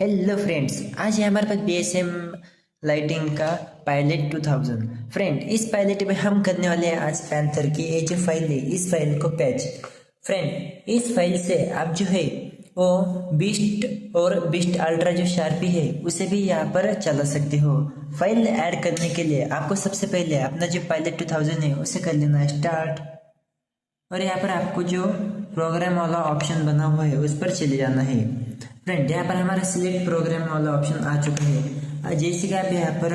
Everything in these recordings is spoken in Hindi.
हेलो फ्रेंड्स, आज है हमारे पास बीएसएम लाइटिंग का पायलट 2000। फ्रेंड, इस पायलट में हम करने वाले हैं आज पैंथर की ये जो फाइल है इस फाइल को पैच। फ्रेंड, इस फाइल से आप जो है वो बीस्ट और बीस्ट अल्ट्रा जो शार्पी है उसे भी यहाँ पर चला सकते हो। फाइल ऐड करने के लिए आपको सबसे पहले अपना जो पायलट 2000 है उसे कर लेना है स्टार्ट, और यहाँ पर आपको जो प्रोग्राम वाला ऑप्शन बना हुआ है उस पर चले जाना है। फ्रेंड, यहाँ पर हमारा सिलेक्ट प्रोग्राम वाला ऑप्शन आ चुका है। जैसे कि आप यहाँ पर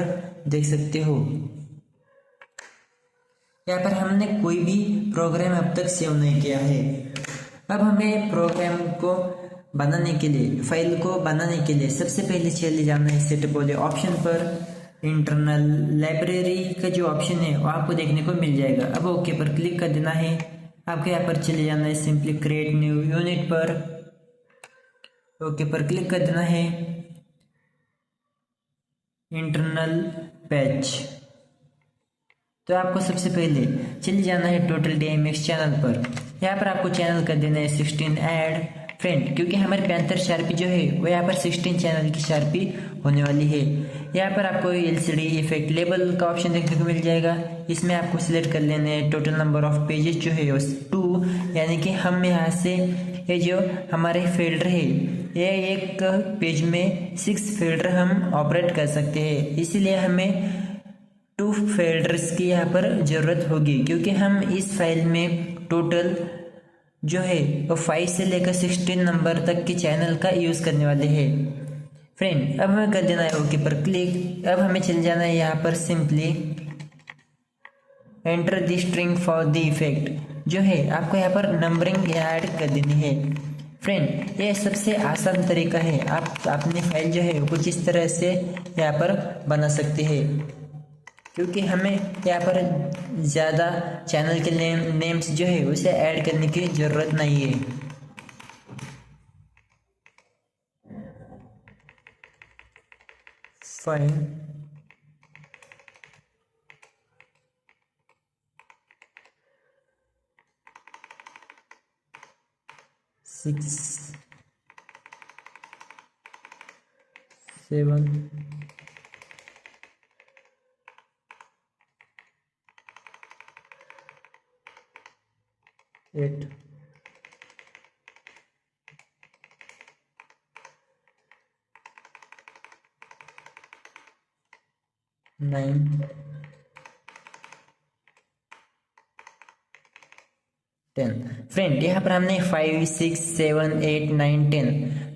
देख सकते हो, यहाँ पर हमने कोई भी प्रोग्राम अब तक सेव नहीं किया है। अब हमें प्रोग्राम को बनाने के लिए, फाइल को बनाने के लिए सबसे पहले चले जाना है सेटअप वाले ऑप्शन पर। इंटरनल लाइब्रेरी का जो ऑप्शन है वो आपको देखने को मिल जाएगा। अब ओके पर क्लिक कर देना है। आपको यहाँ पर चले जाना है सिंपली क्रिएट न्यू यूनिट पर, ओके पर क्लिक कर देना है। इंटरनल पैच, तो आपको सबसे पहले चले जाना है टोटल डीएमएक्स चैनल पर। यहाँ पर आपको चैनल कर देना है 16 ऐड। फ्रेंड, क्योंकि हमारे पैंथर शार्पी जो है वो यहाँ पर 16 चैनल की शार्पी होने वाली है। यहाँ पर आपको एलसीडी इफेक्ट लेबल का ऑप्शन देखने को मिल जाएगा। इसमें आपको सिलेक्ट कर लेना है टोटल नंबर ऑफ पेजेस जो है 2, यानी कि हम यहाँ से ये जो हमारे फोल्डर है ये एक पेज में 6 फोल्डर हम ऑपरेट कर सकते हैं, इसीलिए हमें 2 फोल्डर्स की यहाँ पर ज़रूरत होगी, क्योंकि हम इस फाइल में टोटल जो है वो 5 से लेकर 16 नंबर तक के चैनल का यूज़ करने वाले हैं। फ्रेंड, अब हमें कर देना है ओके पर क्लिक। अब हमें चल जाना है यहाँ पर simply enter the string for the effect, जो है आपको यहाँ पर नंबरिंग ऐड कर देनी है। फ्रेंड, ये सबसे आसान तरीका है, आप अपनी फाइल जो है कुछ इस तरह से यहाँ पर बना सकते हैं, क्योंकि हमें यहाँ पर ज़्यादा चैनल के नेम्स जो है उसे ऐड करने की ज़रूरत नहीं है। फाइल 6 7 8 9 10। फ्रेंड, यहाँ पर हमने 5 6 7 8 9 10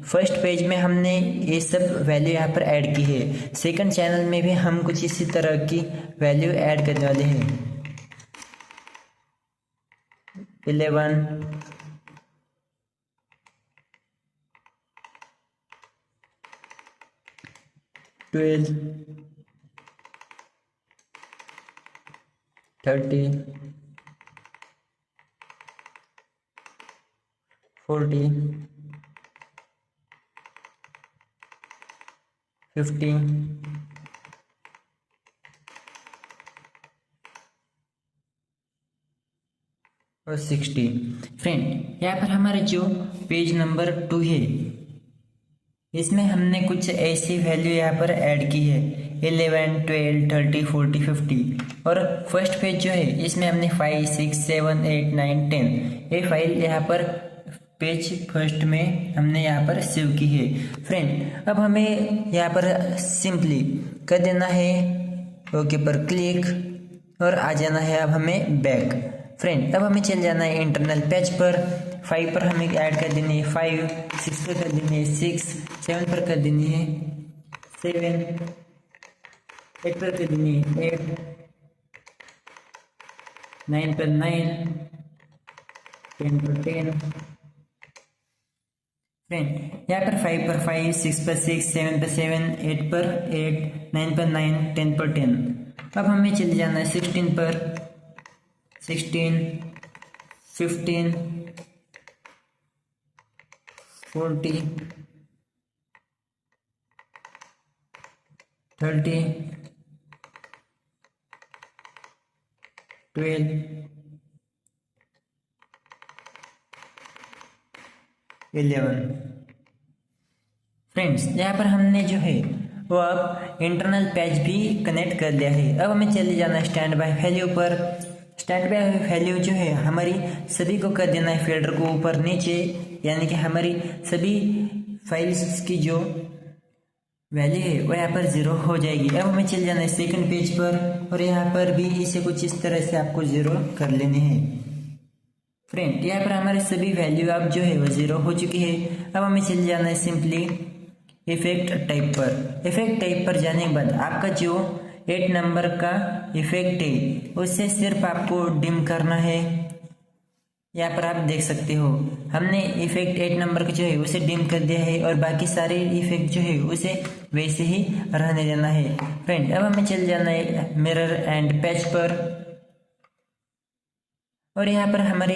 फर्स्ट पेज में हमने ये सब वैल्यू यहाँ पर ऐड की है। सेकंड चैनल में भी हम कुछ इसी तरह की वैल्यू ऐड करने वाले हैं। 11 12 30 40 50 और 60। फ्रेंड, यहाँ पर हमारे जो पेज नंबर 2 है इसमें हमने कुछ ऐसी वैल्यू यहाँ पर ऐड की है 11 12 30 40 50। और फर्स्ट पेज जो है इसमें हमने 5 6 7 8 9 10 ये फाइल यहाँ पर पेज फर्स्ट में हमने यहाँ पर सेव की है। फ्रेंड, अब हमें यहाँ पर सिंपली कर देना है ओके पर क्लिक और आ जाना है अब हमें बैक। फ्रेंड, अब हमें चल जाना है इंटरनल पैच पर। 5 पर हमें ऐड कर देनी है 5, 6 पर कर देनी है 6, 7 पर कर देनी है 7, 8 पर कर देनी है 8, 9 पर 9, 10 पर 10। फ्रेंड, यहाँ पर 5 पर 5, 6 पर 6, 7 पर 7, 8 पर 8, 9 पर 9, 10 पर 10। अब हमें चले जाना है 16 पर 16, 15, 40, 30, 12, 11। फ्रेंड्स यहाँ पर हमने जो है वो अब इंटरनल पैच भी कनेक्ट कर लिया है। अब हमें चले जाना है स्टैंड बाय वैल्यू पर। स्टैंड बाय वैल्यू जो है हमारी सभी को कर देना है फिल्टर को ऊपर नीचे, यानी कि हमारी सभी फाइल्स की जो वैल्यू है वो यहाँ पर 0 हो जाएगी। अब हमें चले जाना है सेकंड पेज पर और यहाँ पर भी इसे कुछ इस तरह से आपको 0 कर लेने हैं। फ्रेंड यहाँ पर हमारे सभी वैल्यू अब जो है वो 0 हो चुकी है। अब हमें चले जाना है सिंपली इफेक्ट टाइप पर। इफेक्ट टाइप पर जाने के बाद आपका जो 8 नंबर का इफेक्ट है उससे सिर्फ आपको डिम करना है। यहाँ पर आप देख सकते हो हमने इफेक्ट 8 नंबर का जो है उसे डिम कर दिया है और बाकी सारे इफेक्ट जो है उसे वैसे ही रहने देना है। फ्रेंड अब हमें चल जाना है मिरर एंड पैच पर और यहाँ पर हमारे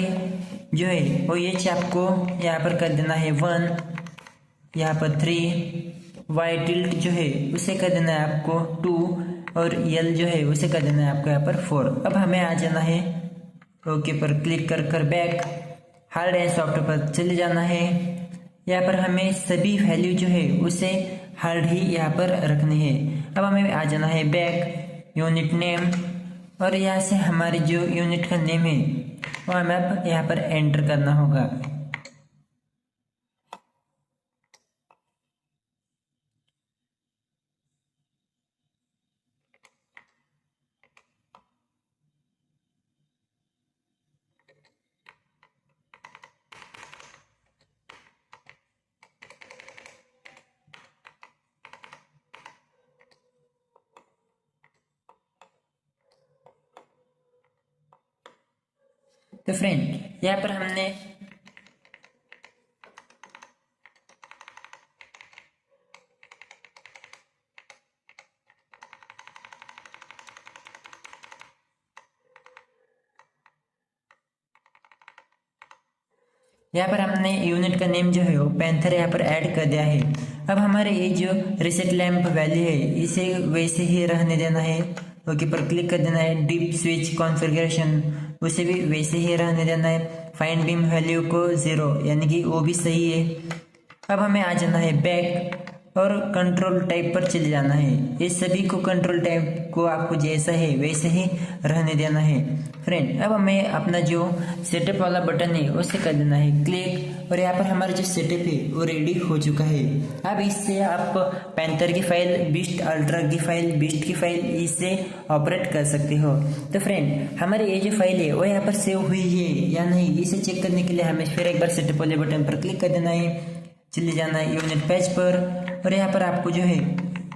जो है वो ये आपको यहाँ पर कर देना है 1, यहाँ पर 3, वाई टिल्ट जो है उसे कर देना है आपको 2 और यल जो है उसे कर देना है आपको यहाँ पर 4। अब हमें आ जाना है ओके पर क्लिक कर कर बैक हार्ड एंड सॉफ्टवेयर पर चले जाना है। यहाँ पर हमें सभी वैल्यू जो है उसे हार्ड ही यहाँ पर रखनी है। अब हमें आ जाना है बैक यूनिट नेम और यहाँ से हमारे जो यूनिट का नेम है वो हमें अब यहाँ पर एंटर करना होगा। तो फ्रेंड यहाँ पर हमने यूनिट का नेम जो है वो पैंथर यहाँ पर ऐड कर दिया है। अब हमारे ये जो रिसेट लैंप वैल्यू है इसे वैसे ही रहने देना है। ओके पर क्लिक कर देना है। डीप स्विच कॉन्फ़िगरेशन उसे भी वैसे ही रहने देना है। फाइन बीम वैल्यू को 0 यानी कि वो भी सही है। अब हमें आ जाना है बैक और कंट्रोल टाइप पर चले जाना है। इस सभी को कंट्रोल टाइप को आपको जैसा है वैसे ही रहने देना है। फ्रेंड अब हमें अपना जो सेटअप वाला बटन है उसे कर देना है क्लिक और यहाँ पर हमारा जो सेटअप है वो रेडी हो चुका है। अब इससे आप पैंथर की फाइल, बीस्ट अल्ट्रा की फाइल, बीस्ट की फाइल इससे ऑपरेट कर सकते हो। तो फ्रेंड हमारी ये जो फाइल है वो यहाँ पर सेव हुई है या नहीं इसे चेक करने के लिए हमें फिर एक बार सेटअप वाले बटन पर क्लिक कर देना है। चले जाना है यूनिट पेज पर और यहाँ पर आपको जो है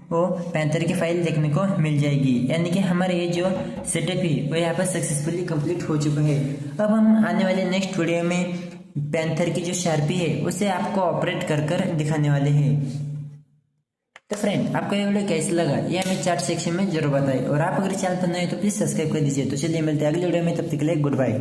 वो पैंथर की फाइल देखने को मिल जाएगी, यानी कि हमारे ये जो सेटअप है वो यहाँ पर सक्सेसफुली कंप्लीट हो चुका है। अब हम आने वाले नेक्स्ट वीडियो में पैंथर की जो शार्पी है उसे आपको ऑपरेट कर कर दिखाने वाले हैं। तो फ्रेंड आपको ये वीडियो कैसा लगा ये हमें चैट सेक्शन में जरूर बताएं और आप अगर चैनल पर नए हो तो प्लीज सब्सक्राइब कर दीजिए। तो चलिए मिलते हैं अगले वीडियो में, तब तक के लिए गुड बाय।